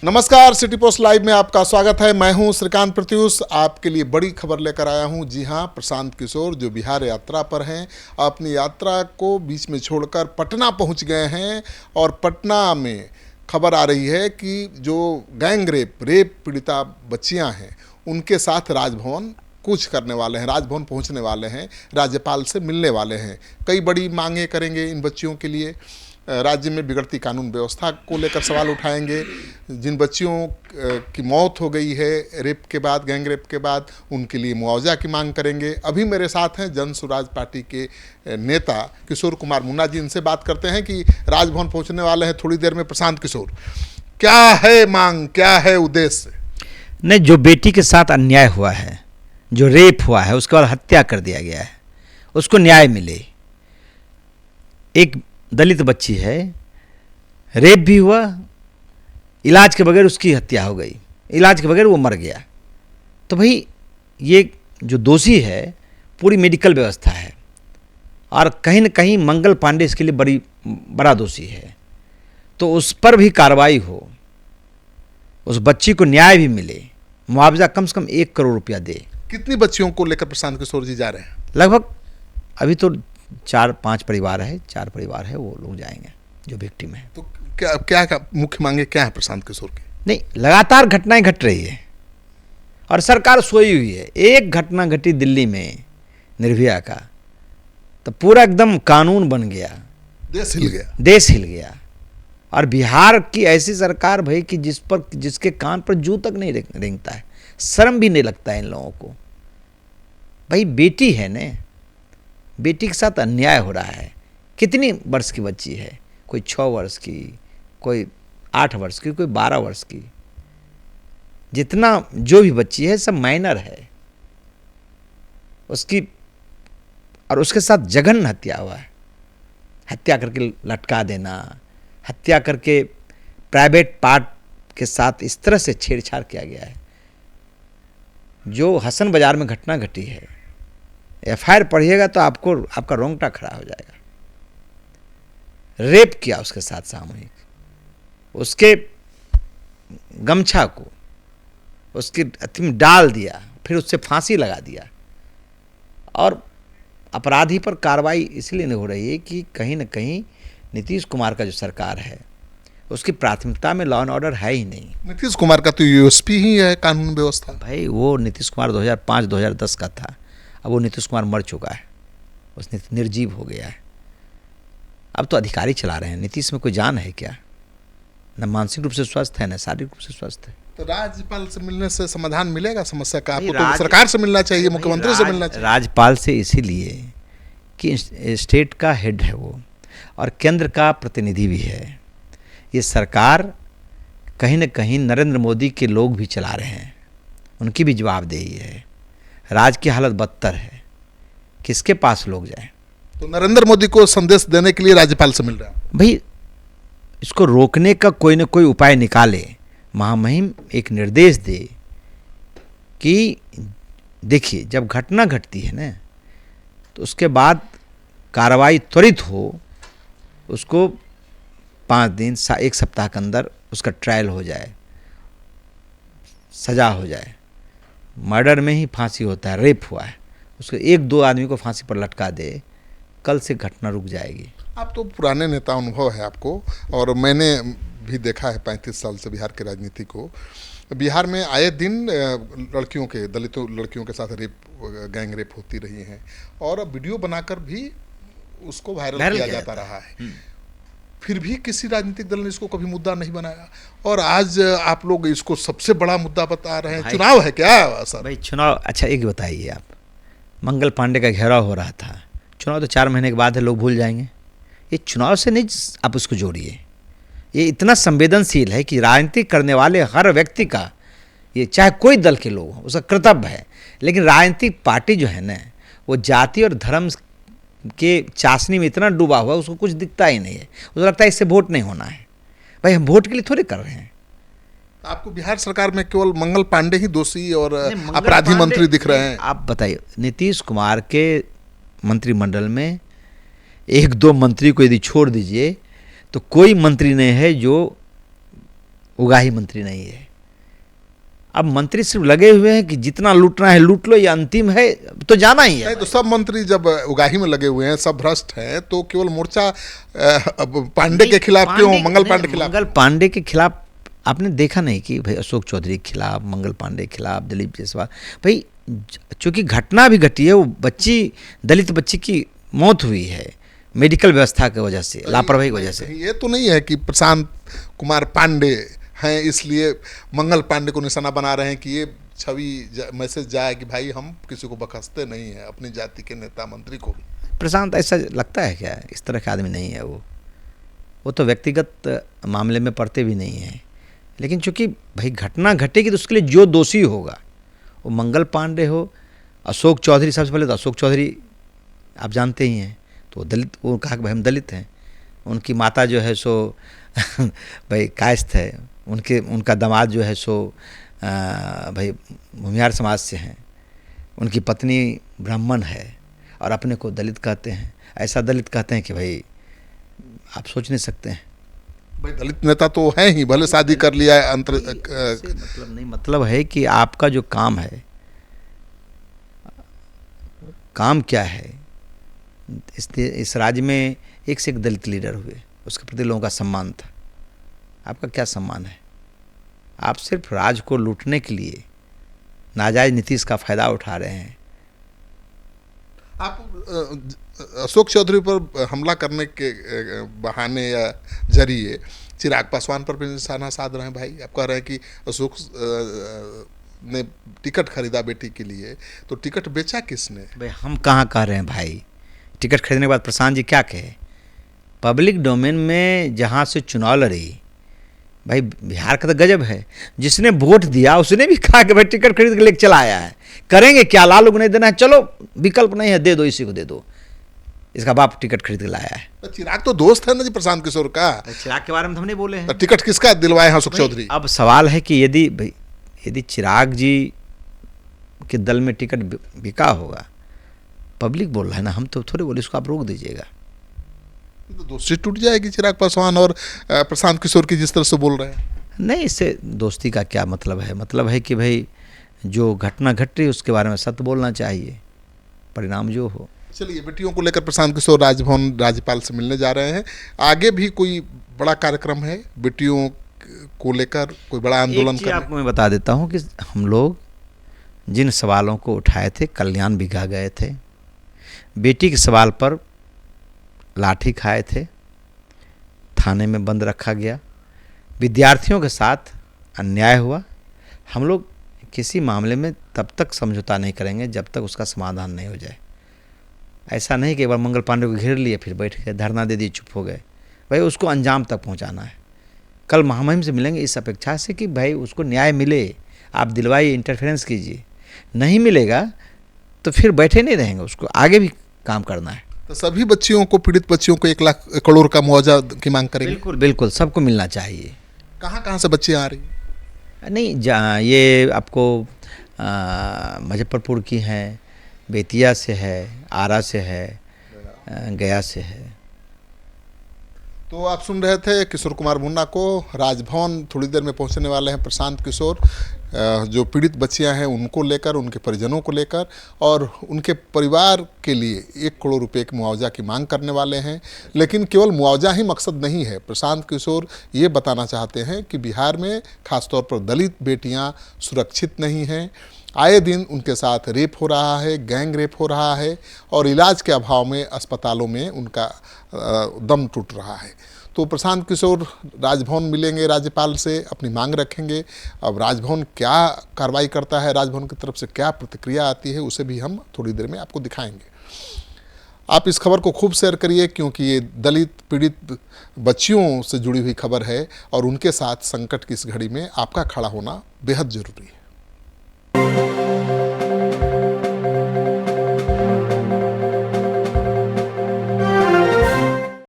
नमस्कार, city post live में आपका स्वागत है। मैं हूं श्रीकांत प्रत्युष। आपके लिए बड़ी खबर लेकर आया हूं। जी हां, प्रशांत किशोर जो बिहार यात्रा पर हैं, अपनी यात्रा को बीच में छोड़कर पटना पहुंच गए हैं। और पटना में खबर आ रही है कि जो गैंग रेप पीड़िता बच्चियां हैं, उनके साथ राजभवन कूच करने वाले हैं, राजभवन पहुंचने वाले हैं, राज्यपाल से मिलने वाले हैं। कई बड़ी मांगें करेंगे इन बच्चियों के लिए। राज्य में बिगड़ती कानून व्यवस्था को लेकर सवाल उठाएंगे। जिन बच्चियों की मौत हो गई है रेप के बाद, गैंग रेप के बाद, उनके लिए मुआवजा की मांग करेंगे। अभी मेरे साथ हैं जन स्वराज पार्टी के नेता किशोर कुमार मुन्ना जी। इनसे बात करते हैं कि राजभवन पहुंचने वाले हैं थोड़ी देर में प्रशांत किशोर। क्या है मांग, क्या है उद्देश्य? नहीं, जो बेटी के साथ अन्याय हुआ है, जो रेप हुआ है, उसके बाद हत्या कर दिया गया है, उसको न्याय मिले। एक दलित बच्ची है, रेप भी हुआ, इलाज के बगैर उसकी हत्या हो गई, इलाज के बगैर वो मर गया। तो भाई ये जो दोषी है, पूरी मेडिकल व्यवस्था है और कहीं न कहीं मंगल पांडे इसके लिए बड़ा दोषी है। तो उस पर भी कार्रवाई हो, उस बच्ची को न्याय भी मिले, मुआवजा कम से कम 1 करोड़ रुपया दे। कितनी बच्चियों को लेकर प्रशांत किशोर जी जा रहे हैं? लगभग अभी तो 4-5 परिवार है, 4 परिवार है, वो लोग जाएंगे जो विक्टिम है। तो क्या मुख्य मांगे क्या है प्रशांत किशोर की? नहीं, लगातार घटनाएं घट रही है और सरकार सोई हुई है। एक घटना घटी दिल्ली में निर्भया का, तो पूरा एकदम कानून बन गया, देश हिल गया, देश हिल गया। और बिहार की ऐसी सरकार भाई कि जिसके कान पर जू तक नहीं रेंगता है, शर्म भी नहीं लगता है इन लोगों को। भाई बेटी है ने, बेटी के साथ अन्याय हो रहा है। कितनी वर्ष की बच्ची है? कोई 6 वर्ष की, कोई 8 वर्ष की, कोई 12 वर्ष की। जितना जो भी बच्ची है सब माइनर है उसकी, और उसके साथ जघन्य हत्या हुआ है। हत्या करके लटका देना, हत्या करके प्राइवेट पार्ट के साथ इस तरह से छेड़छाड़ किया गया है। जो हसन बाजार में घटना घटी है, एफआईआर पढ़िएगा तो आपका रोंगटा खड़ा हो जाएगा। रेप किया उसके साथ सामूहिक, उसके गमछा को उसके अथी में डाल दिया, फिर उससे फांसी लगा दिया। और अपराधी पर कार्रवाई इसलिए नहीं हो रही है कि कहीं न कहीं नीतीश कुमार का जो सरकार है, उसकी प्राथमिकता में लॉ एंड ऑर्डर है ही नहीं। नीतीश कुमार का तो यूएसपी ही है कानून व्यवस्था। भाई वो नीतीश कुमार 2005-2010 का था। अब वो नीतीश कुमार मर चुका है, उसने निर्जीव हो गया है। अब तो अधिकारी चला रहे हैं। नीतीश में कोई जान है क्या? न मानसिक रूप से स्वस्थ है, न शारीरिक रूप से स्वस्थ है। तो राज्यपाल से मिलने से समाधान मिलेगा समस्या का? आपको तो सरकार से मिलना चाहिए, मुख्यमंत्री से मिलना चाहिए। राज्यपाल से इसीलिए कि स्टेट का हेड है वो और केंद्र का प्रतिनिधि भी है। ये सरकार कहीं न कहीं नरेंद्र मोदी के लोग भी चला रहे हैं, उनकी भी जवाबदेही है। राज्य की हालत बदतर है, किसके पास लोग जाएं? तो नरेंद्र मोदी को संदेश देने के लिए राज्यपाल से मिल रहा है। भाई इसको रोकने का कोई न कोई उपाय निकाले, महामहिम एक निर्देश दे कि देखिए जब घटना घटती है ना, तो उसके बाद कार्रवाई त्वरित हो, उसको 5 दिन 1 सप्ताह के अंदर उसका ट्रायल हो जाए, सजा हो जाए। मर्डर में ही फांसी होता है, रेप हुआ है, उसको 1-2 आदमी को फांसी पर लटका दे, कल से घटना रुक जाएगी। आप तो पुराने नेता, अनुभव है आपको, और मैंने भी देखा है 35 साल से बिहार की राजनीति को। बिहार में आए दिन लड़कियों के, दलित लड़कियों के साथ गैंग रेप होती रही हैं, और वीडियो बनाकर भी उसको वायरल किया जाता रहा है। फिर भी किसी राजनीतिक दल ने इसको कभी मुद्दा नहीं बनाया, और आज आप लोग इसको सबसे बड़ा मुद्दा बता रहे हैं। चुनाव है क्या सर? भाई चुनाव, अच्छा एक बताइए आप, मंगल पांडे का घेराव हो रहा था, चुनाव तो 4 महीने के बाद है, लोग भूल जाएंगे। ये चुनाव से नहीं आप उसको जोड़िए। ये इतना संवेदनशील है कि राजनीति करने वाले हर व्यक्ति का, ये चाहे कोई दल के लोग हों, उसका कर्तव्य है। लेकिन राजनीतिक पार्टी जो है ना, वो जाति और धर्म के चाशनी में इतना डूबा हुआ, उसको कुछ दिखता ही नहीं है। उसको लगता है इससे वोट नहीं होना है। भाई हम वोट के लिए थोड़े कर रहे हैं। आपको बिहार सरकार में केवल मंगल पांडे ही दोषी और अपराधी मंत्री दिख रहे हैं? आप बताइए, नीतीश कुमार के मंत्रिमंडल में 1-2 मंत्री को यदि छोड़ दीजिए तो कोई मंत्री नहीं है जो उगाही मंत्री नहीं है। अब मंत्री सिर्फ लगे हुए हैं कि जितना लूटना है लूट लो, ये अंतिम है तो जाना ही है। नहीं तो सब मंत्री जब उगाही में लगे हुए हैं, सब भ्रष्ट हैं, तो केवल मोर्चा अब पांडे के खिलाफ क्यों, मंगल पांडे के खिलाफ? मंगल पांडे के खिलाफ आपने देखा नहीं कि भाई अशोक चौधरी के खिलाफ, मंगल पांडे के खिलाफ, दिलीप जायसवाल, भाई चूंकि घटना भी घटी है, वो बच्ची, दलित बच्ची की मौत हुई है मेडिकल व्यवस्था की वजह से, लापरवाही की वजह से। ये तो नहीं है कि प्रशांत कुमार पांडे हैं इसलिए मंगल पांडे को निशाना बना रहे हैं कि ये छवि मैसेज जाए कि भाई हम किसी को बख्शते नहीं हैं, अपनी जाति के नेता मंत्री को भी। प्रशांत ऐसा लगता है क्या? इस तरह का आदमी नहीं है वो तो व्यक्तिगत मामले में पड़ते भी नहीं है। लेकिन चूंकि भाई घटना घटेगी तो उसके लिए जो दोषी होगा, वो मंगल पांडे हो, अशोक चौधरी, सबसे पहले तो अशोक चौधरी आप जानते ही हैं, तो दलित, वो कहा कि भाई हम दलित हैं, उनकी माता जो है सो भाई कायस्थ है, उनका दामाद जो है सो भाई भूमिहार समाज से हैं, उनकी पत्नी ब्राह्मण है और अपने को दलित कहते हैं। ऐसा दलित कहते हैं कि भाई आप सोच नहीं सकते हैं। भाई दलित नेता तो हैं ही, भले शादी कर लिया है मतलब नहीं, मतलब है कि आपका जो काम है, काम क्या है, इस राज्य में एक से एक दलित लीडर हुए, उसके प्रति लोगों का सम्मान था। आपका क्या सम्मान है? आप सिर्फ राज को लूटने के लिए नाजायज नीति का फायदा उठा रहे हैं। आप अशोक चौधरी पर हमला करने के बहाने या जरिए चिराग पासवान पर भी निशाना साध रहे हैं। भाई आप कह रहे हैं कि अशोक ने टिकट खरीदा बेटी के लिए, तो टिकट बेचा किसने? भाई हम कहाँ कह रहे हैं भाई, टिकट खरीदने के बाद प्रशांत जी क्या कहे? पब्लिक डोमेन में जहाँ से चुनाव लड़ी, भाई बिहार का तो गजब है, जिसने वोट दिया उसने भी कहा कि भाई टिकट खरीद के लेके चला आया है, करेंगे क्या, लालू को नहीं देना है, चलो विकल्प नहीं है, दे दो, इसी को दे दो, इसका बाप टिकट खरीद के लाया है। चिराग तो दोस्त है ना जी प्रशांत किशोर का। चिराग के बारे में तो हम नहीं बोले हैं। टिकट किसका दिलवाए हैं अशोक चौधरी? अब सवाल है कि यदि चिराग जी के दल में टिकट बिका होगा, पब्लिक बोल रहा है ना, हम तो थोड़े बोले, इसको आप रोक दीजिएगा। तो दोस्ती टूट जाएगी चिराग पासवान और प्रशांत किशोर की जिस तरह से बोल रहे हैं। नहीं, इससे दोस्ती का क्या मतलब है? मतलब है कि भाई जो घटना घट रही है उसके बारे में सत्य बोलना चाहिए, परिणाम जो हो। चलिए, बेटियों को लेकर प्रशांत किशोर राजभवन राज्यपाल से मिलने जा रहे हैं। आगे भी कोई बड़ा कार्यक्रम है बेटियों को लेकर, कोई बड़ा आंदोलन? आपको मैं बता देता हूँ कि हम लोग जिन सवालों को उठाए थे, कल्याण बिघा गए थे, बेटी के सवाल पर लाठी खाए थे, थाने में बंद रखा गया, विद्यार्थियों के साथ अन्याय हुआ। हम लोग किसी मामले में तब तक समझौता नहीं करेंगे जब तक उसका समाधान नहीं हो जाए। ऐसा नहीं कि एक बार मंगल पांडे को घेर लिए, फिर बैठ गए, धरना दे दिए, चुप हो गए। भाई उसको अंजाम तक पहुंचाना है। कल महामहिम से मिलेंगे इस अपेक्षा से कि भाई उसको न्याय मिले, आप दिलवाइए, इंटरफेरेंस कीजिए। नहीं मिलेगा तो फिर बैठे नहीं रहेंगे, उसको आगे भी काम करना है। तो सभी बच्चियों को, पीड़ित बच्चियों को 1 लाख करोड़ का मुआवजा की मांग करेंगे? बिल्कुल बिल्कुल, सबको मिलना चाहिए। कहाँ कहाँ से बच्चियाँ आ रही हैं? नहीं, ये आपको मुजफ्फरपुर की हैं, बेतिया से है, आरा से है, गया से है। तो आप सुन रहे थे किशोर कुमार मुन्ना को। राजभवन थोड़ी देर में पहुंचने वाले हैं प्रशांत किशोर, जो पीड़ित बच्चियां हैं उनको लेकर, उनके परिजनों को लेकर, और उनके परिवार के लिए 1 करोड़ रुपए की मुआवजा की मांग करने वाले हैं। लेकिन केवल मुआवजा ही मकसद नहीं है। प्रशांत किशोर ये बताना चाहते हैं कि बिहार में खासतौर पर दलित बेटियां सुरक्षित नहीं हैं। आए दिन उनके साथ रेप हो रहा है, गैंग रेप हो रहा है, और इलाज के अभाव में अस्पतालों में उनका दम टूट रहा है। तो प्रशांत किशोर राजभवन मिलेंगे राज्यपाल से, अपनी मांग रखेंगे। अब राजभवन क्या कार्रवाई करता है, राजभवन की तरफ से क्या प्रतिक्रिया आती है, उसे भी हम थोड़ी देर में आपको दिखाएंगे। आप इस खबर को खूब शेयर करिए, क्योंकि ये दलित पीड़ित बच्चियों से जुड़ी हुई खबर है, और उनके साथ संकट की इस घड़ी में आपका खड़ा होना बेहद ज़रूरी है।